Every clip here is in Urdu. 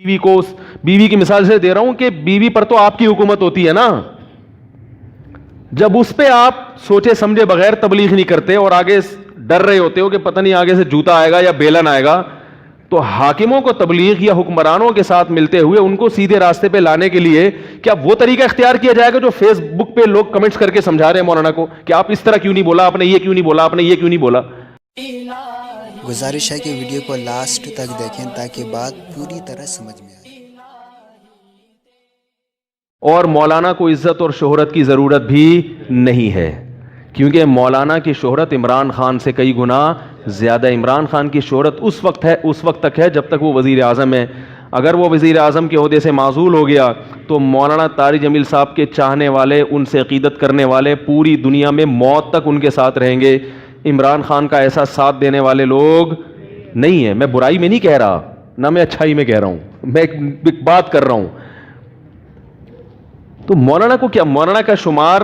بیوی کی مثال سے دے رہا ہوں کہ بیوی پر تو آپ کی حکومت ہوتی ہے نا. جب اس پہ آپ سوچے سمجھے بغیر تبلیغ نہیں کرتے اور آگے ڈر رہے ہوتے ہو کہ پتہ نہیں آگے سے جوتا آئے گا یا بیلن آئے گا, تو حاکموں کو تبلیغ یا حکمرانوں کے ساتھ ملتے ہوئے ان کو سیدھے راستے پہ لانے کے لیے کیا وہ طریقہ اختیار کیا جائے گا جو فیس بک پہ لوگ کمنٹس کر کے سمجھا رہے ہیں مولانا کو کہ آپ اس طرح کیوں نہیں بولا, آپ نے یہ کیوں نہیں بولا, آپ نے یہ کیوں نہیں بولا. گزارش ہے کہ ویڈیو کو لاسٹ تک دیکھیں تاکہ بات پوری طرح سمجھ میں آئے. اور مولانا کو عزت اور شہرت کی ضرورت بھی نہیں ہے, کیونکہ مولانا کی شہرت عمران خان سے کئی گنا زیادہ. عمران خان کی شہرت اس وقت تک ہے جب تک وہ وزیر اعظم ہے. اگر وہ وزیر اعظم کے عہدے سے معزول ہو گیا تو مولانا طارق جمیل صاحب کے چاہنے والے, ان سے عقیدت کرنے والے پوری دنیا میں موت تک ان کے ساتھ رہیں گے. عمران خان کا ایسا ساتھ دینے والے لوگ نہیں ہیں. میں برائی میں نہیں کہہ رہا, نہ میں اچھائی میں کہہ رہا ہوں, میں ایک بات کر رہا ہوں. تو مولانا کو کیا, مولانا کا شمار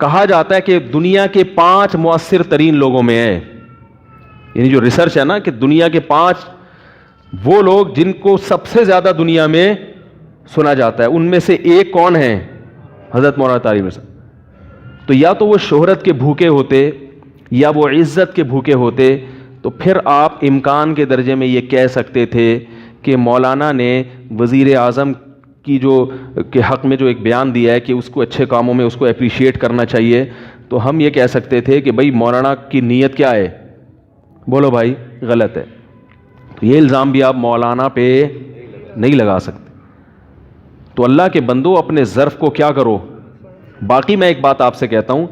کہا جاتا ہے کہ دنیا کے 5 مؤثر ترین لوگوں میں ہے. یعنی جو ریسرچ ہے نا کہ دنیا کے 5 وہ لوگ جن کو سب سے زیادہ دنیا میں سنا جاتا ہے, ان میں سے ایک کون ہے؟ حضرت مولانا طارق جمیل صاحب. تو یا تو وہ شہرت کے بھوکے ہوتے یا وہ عزت کے بھوکے ہوتے, تو پھر آپ امکان کے درجے میں یہ کہہ سکتے تھے کہ مولانا نے وزیر اعظم کی کے حق میں جو ایک بیان دیا ہے کہ اس کو اچھے کاموں میں اس کو اپریشیٹ کرنا چاہیے, تو ہم یہ کہہ سکتے تھے کہ بھائی مولانا کی نیت کیا ہے, بولو بھائی, غلط ہے. تو یہ الزام بھی آپ مولانا پہ نہیں لگا سکتے. تو اللہ کے بندو اپنے ظرف کو کیا کرو. باقی میں ایک بات آپ سے کہتا ہوں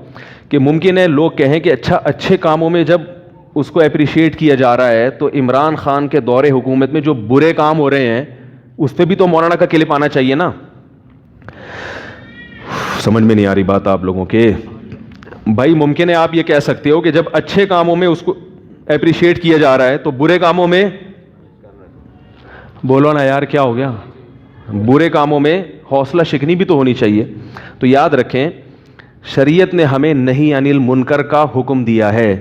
کہ ممکن ہے لوگ کہیں کہ اچھے کاموں میں جب اس کو اپریشیٹ کیا جا رہا ہے تو عمران خان کے دور حکومت میں جو برے کام ہو رہے ہیں اس پہ بھی تو مولانا کا کلپ آنا چاہیے نا. سمجھ میں نہیں آ رہی بات آپ لوگوں کے بھائی. ممکن ہے آپ یہ کہہ سکتے ہو کہ جب اچھے کاموں میں اس کو اپریشیٹ کیا جا رہا ہے تو برے کاموں میں, بولو نا یار کیا ہو گیا, برے کاموں میں حوصلہ شکنی بھی تو ہونی چاہیے. تو یاد رکھیں شریعت نے ہمیں نہیں انل منکر کا حکم دیا ہے.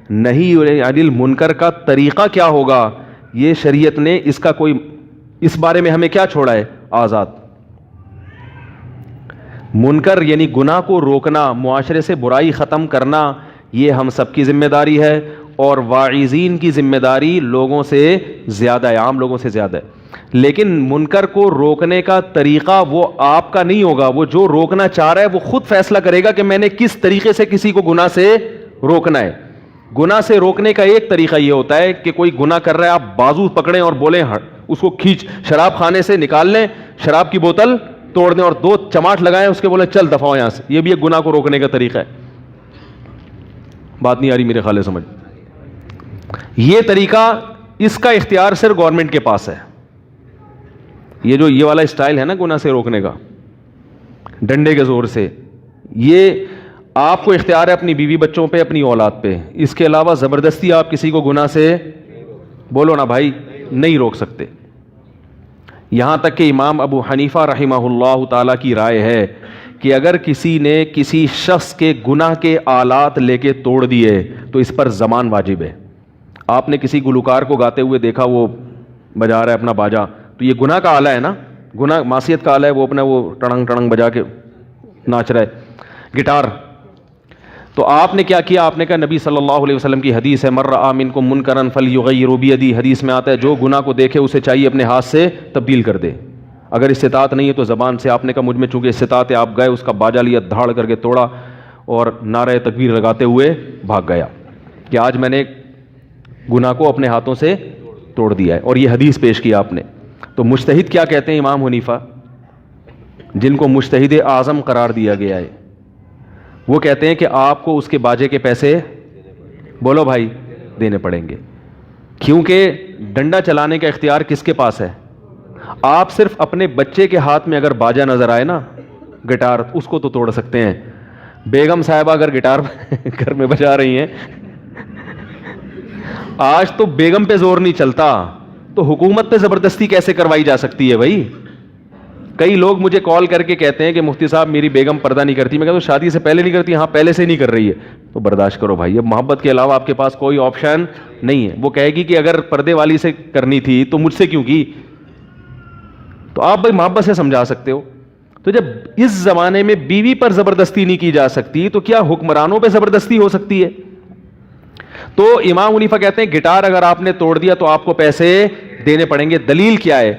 نہیں انل منکر کا طریقہ کیا ہوگا یہ شریعت نے اس بارے میں ہمیں کیا چھوڑا ہے, آزاد. منکر یعنی گناہ کو روکنا, معاشرے سے برائی ختم کرنا, یہ ہم سب کی ذمہ داری ہے. اور واعظین کی ذمہ داری لوگوں سے زیادہ ہے, عام لوگوں سے زیادہ ہے. لیکن منکر کو روکنے کا طریقہ وہ آپ کا نہیں ہوگا. وہ جو روکنا چاہ رہا ہے وہ خود فیصلہ کرے گا کہ میں نے کس طریقے سے کسی کو گناہ سے روکنا ہے. گناہ سے روکنے کا ایک طریقہ یہ ہوتا ہے کہ کوئی گناہ کر رہا ہے, آپ بازو پکڑیں اور بولیں اس کو کھینچ شراب خانے سے نکال لیں, شراب کی بوتل توڑ دیں اور 2 چماٹ لگائیں, اس کے بولیں چل دفع ہو یہاں سے. یہ بھی ایک گناہ کو روکنے کا طریقہ ہے. بات نہیں آ رہی میرے خیال سے سمجھ. یہ طریقہ, اس کا اختیار صرف گورنمنٹ کے پاس ہے. یہ والا اسٹائل ہے نا گناہ سے روکنے کا, ڈنڈے کے زور سے, یہ آپ کو اختیار ہے اپنی بیوی بچوں پہ, اپنی اولاد پہ. اس کے علاوہ زبردستی آپ کسی کو گناہ سے, بولو نا بھائی, نہیں روک سکتے. یہاں تک کہ امام ابو حنیفہ رحمہ اللہ تعالیٰ کی رائے ہے کہ اگر کسی نے کسی شخص کے گناہ کے آلات لے کے توڑ دیے تو اس پر ضمان واجب ہے. آپ نے کسی گلوکار کو گاتے ہوئے دیکھا, وہ بجا رہا ہے اپنا باجا, تو یہ گناہ کا آلہ ہے نا, گناہ معصیت کا آلہ ہے. وہ اپنا وہ ٹڑنگ ٹڑنگ بجا کے ناچ رہا ہے, گٹار. تو آپ نے کیا کیا, آپ نے کہا نبی صلی اللہ علیہ وسلم کی حدیث ہے من رأى منکم منکرا فلیغیرہ بیدہ, حدیث میں آتا ہے جو گناہ کو دیکھے اسے چاہیے اپنے ہاتھ سے تبدیل کر دے. اگر استطاعت نہیں ہے تو زبان سے. آپ نے کہا مجھ میں چونکہ استطاعت ہے, آپ گئے اس کا باجا لیا, دھاڑ کر کے توڑا اور نعرہ تکبیر لگاتے ہوئے بھاگ گیا کہ آج میں نے گناہ کو اپنے ہاتھوں سے توڑ دیا ہے. اور یہ حدیث پیش کیا آپ نے. تو مجتہد کیا کہتے ہیں امام حنیفہ, جن کو مجتہد اعظم قرار دیا گیا ہے, وہ کہتے ہیں کہ آپ کو اس کے باجے کے پیسے, بولو بھائی, دینے پڑیں گے. کیونکہ ڈنڈا چلانے کا اختیار کس کے پاس ہے؟ آپ صرف اپنے بچے کے ہاتھ میں اگر باجا نظر آئے نا, گٹار, اس کو تو توڑ سکتے ہیں. بیگم صاحبہ اگر گٹار گھر میں بجا رہی ہیں, آج تو بیگم پہ زور نہیں چلتا تو حکومت پہ زبردستی کیسے کروائی جا سکتی ہے بھائی؟ کئی لوگ مجھے کال کر کے کہتے ہیں کہ مفتی صاحب میری بیگم پردہ نہیں کرتی. میں کہتا ہوں شادی سے پہلے نہیں کرتی, ہاں پہلے سے نہیں کر رہی ہے تو برداشت کرو بھائی. اب محبت کے علاوہ آپ کے پاس کوئی آپشن نہیں ہے. وہ کہے گی کہ اگر پردے والی سے کرنی تھی تو مجھ سے کیوں کی, تو آپ بھائی محبت سے سمجھا سکتے ہو. تو جب اس زمانے میں بیوی پر زبردستی نہیں کی جا سکتی تو کیا حکمرانوں پہ زبردستی ہو سکتی ہے؟ تو امام حنیفہ کہتے ہیں گٹار اگر آپ نے توڑ دیا تو آپ کو پیسے دینے پڑیں گے. دلیل کیا ہے؟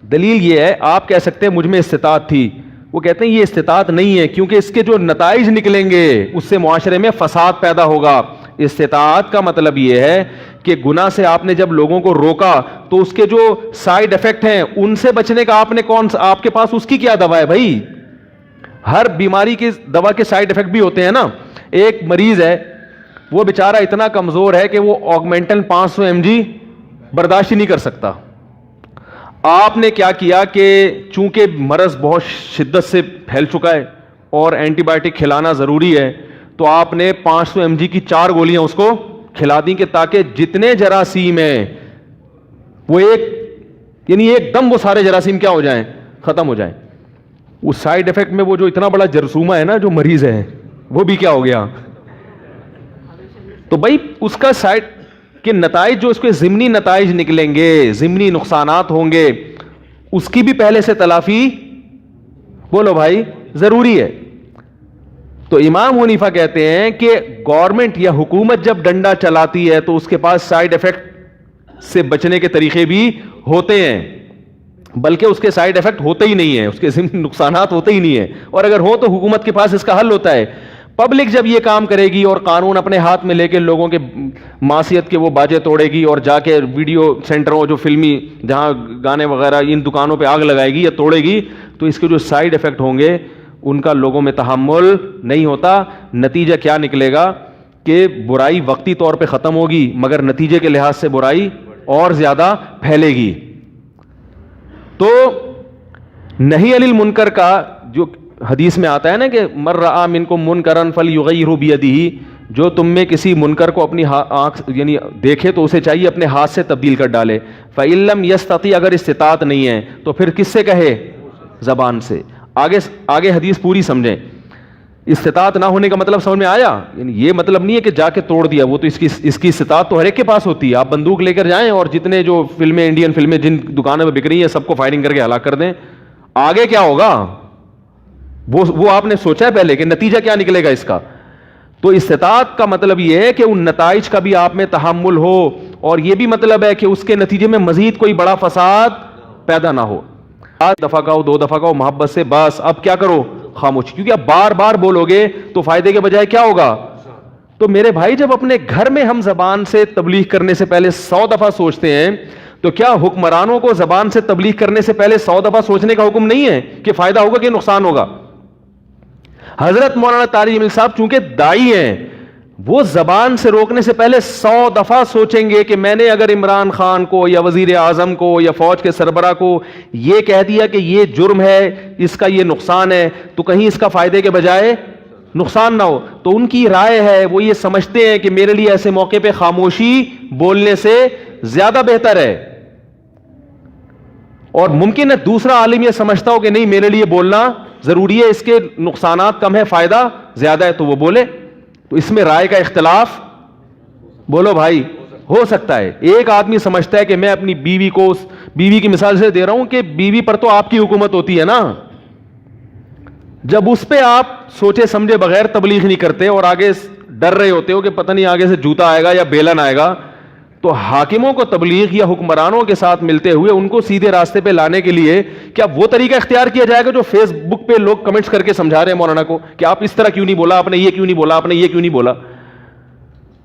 دلیل یہ ہے, آپ کہہ سکتے ہیں مجھ میں استطاعت تھی, وہ کہتے ہیں یہ استطاعت نہیں ہے, کیونکہ اس کے جو نتائج نکلیں گے اس سے معاشرے میں فساد پیدا ہوگا. استطاعت کا مطلب یہ ہے کہ گناہ سے آپ نے جب لوگوں کو روکا تو اس کے جو سائیڈ ایفیکٹ ہیں ان سے بچنے کا آپ کے پاس اس کی کیا دوا ہے بھائی؟ ہر بیماری کی دوا کے سائیڈ ایفیکٹ بھی ہوتے ہیں نا. ایک مریض ہے, وہ بیچارہ اتنا کمزور ہے کہ وہ آگمنٹن 500 mg برداشت ہی نہیں کر سکتا. آپ نے کیا کیا کہ چونکہ مرض بہت شدت سے پھیل چکا ہے اور اینٹی بائیوٹک کھلانا ضروری ہے, تو آپ نے 500 mg کی 4 گولیاں اس کو کھلا دیں کہ تاکہ جتنے جراثیم ہیں وہ ایک دم وہ سارے جراثیم کیا ہو جائیں, ختم ہو جائیں. اس سائیڈ ایفیکٹ میں وہ جو اتنا بڑا جرثومہ ہے نا جو مریض ہے وہ بھی کیا ہو گیا. تو بھائی اس کا سائیڈ کے نتائج جو اس کے ضمنی نتائج نکلیں گے, ضمنی نقصانات ہوں گے, اس کی بھی پہلے سے تلافی بولو بھائی ضروری ہے. تو امام حنیفہ کہتے ہیں کہ گورنمنٹ یا حکومت جب ڈنڈا چلاتی ہے تو اس کے پاس سائیڈ ایفیکٹ سے بچنے کے طریقے بھی ہوتے ہیں, بلکہ اس کے سائیڈ ایفیکٹ ہوتے ہی نہیں ہیں, اس کے نقصانات ہوتے ہی نہیں ہیں, اور اگر ہو تو حکومت کے پاس اس کا حل ہوتا ہے. پبلک جب یہ کام کرے گی اور قانون اپنے ہاتھ میں لے کے لوگوں کے معصیت کے وہ باجے توڑے گی اور جا کے ویڈیو سینٹروں جو فلمی جہاں گانے وغیرہ ان دکانوں پہ آگ لگائے گی یا توڑے گی, تو اس کے جو سائیڈ ایفیکٹ ہوں گے ان کا لوگوں میں تحمل نہیں ہوتا. نتیجہ کیا نکلے گا کہ برائی وقتی طور پہ ختم ہوگی مگر نتیجے کے لحاظ سے برائی اور زیادہ پھیلے گی. تو نہی عن المنکر کا جو حدیث میں آتا ہے نا کہ مر رأى منکم منکرا فلیغیرہ بیدہ, جو تم میں کسی منکر کو اپنی آنکھ یعنی دیکھے تو اسے چاہیے اپنے ہاتھ سے تبدیل کر ڈالے. فإن لم یستطع, اگر استطاعت نہیں ہے تو پھر کس سے کہے؟ زبان سے. آگے حدیث پوری سمجھیں. استطاعت نہ ہونے کا مطلب سمجھ میں آیا؟ یعنی یہ مطلب نہیں ہے کہ جا کے توڑ دیا, وہ تو اس کی استطاعت تو ہر ایک کے پاس ہوتی ہے. آپ بندوق لے کر جائیں اور جتنے جو فلمیں انڈین فلمیں جن دکانوں میں بک رہی ہیں سب کو فائرنگ کر کے ہلاک کر دیں, آگے کیا ہوگا وہ آپ نے سوچا ہے پہلے کہ نتیجہ کیا نکلے گا اس کا؟ تو استطاعت کا مطلب یہ ہے کہ ان نتائج کا بھی آپ میں تحمل ہو, اور یہ بھی مطلب ہے کہ اس کے نتیجے میں مزید کوئی بڑا فساد پیدا نہ ہو. 1 دفعہ کہو 2 دفعہ کہو محبت سے, بس اب کیا کرو خاموش, کیونکہ اب بار بار بولو گے تو فائدے کے بجائے کیا ہوگا. تو میرے بھائی جب اپنے گھر میں ہم زبان سے تبلیغ کرنے سے پہلے 100 دفعہ سوچتے ہیں, تو کیا حکمرانوں کو زبان سے تبلیغ کرنے سے پہلے 100 دفعہ سوچنے کا حکم نہیں ہے کہ فائدہ ہوگا کہ نقصان ہوگا؟ حضرت مولانا طارق جمیل صاحب چونکہ دائی ہیں, وہ زبان سے روکنے سے پہلے 100 دفعہ سوچیں گے کہ میں نے اگر عمران خان کو یا وزیر اعظم کو یا فوج کے سربراہ کو یہ کہہ دیا کہ یہ جرم ہے, اس کا یہ نقصان ہے, تو کہیں اس کا فائدے کے بجائے نقصان نہ ہو. تو ان کی رائے ہے, وہ یہ سمجھتے ہیں کہ میرے لیے ایسے موقع پہ خاموشی بولنے سے زیادہ بہتر ہے. اور ممکن ہے دوسرا عالم یہ سمجھتا ہو کہ نہیں میرے لیے بولنا ضروری ہے, اس کے نقصانات کم ہے فائدہ زیادہ ہے, تو وہ بولے. تو اس میں رائے کا اختلاف بولو بھائی ہو سکتا ہے. ایک آدمی سمجھتا ہے کہ میں اپنی بیوی کو, بیوی کی مثال سے دے رہا ہوں کہ بیوی پر تو آپ کی حکومت ہوتی ہے نا, جب اس پہ آپ سوچے سمجھے بغیر تبلیغ نہیں کرتے اور آگے ڈر رہے ہوتے ہو کہ پتہ نہیں آگے سے جوتا آئے گا یا بیلن آئے گا, تو حاکموں کو تبلیغ یا حکمرانوں کے ساتھ ملتے ہوئے ان کو سیدھے راستے پہ لانے کے لیے کیا وہ طریقہ اختیار کیا جائے گا جو فیس بک پہ لوگ کمنٹس کر کے سمجھا رہے ہیں مولانا کو کہ آپ اس طرح کیوں نہیں بولا, آپ نے یہ کیوں نہیں بولا, آپ نے یہ کیوں نہیں بولا؟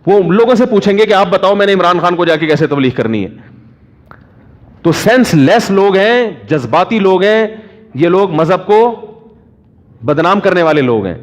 وہ لوگوں سے پوچھیں گے کہ آپ بتاؤ میں نے عمران خان کو جا کے کیسے تبلیغ کرنی ہے. تو سینس لیس لوگ ہیں, جذباتی لوگ ہیں, یہ لوگ مذہب کو بدنام کرنے والے لوگ ہیں.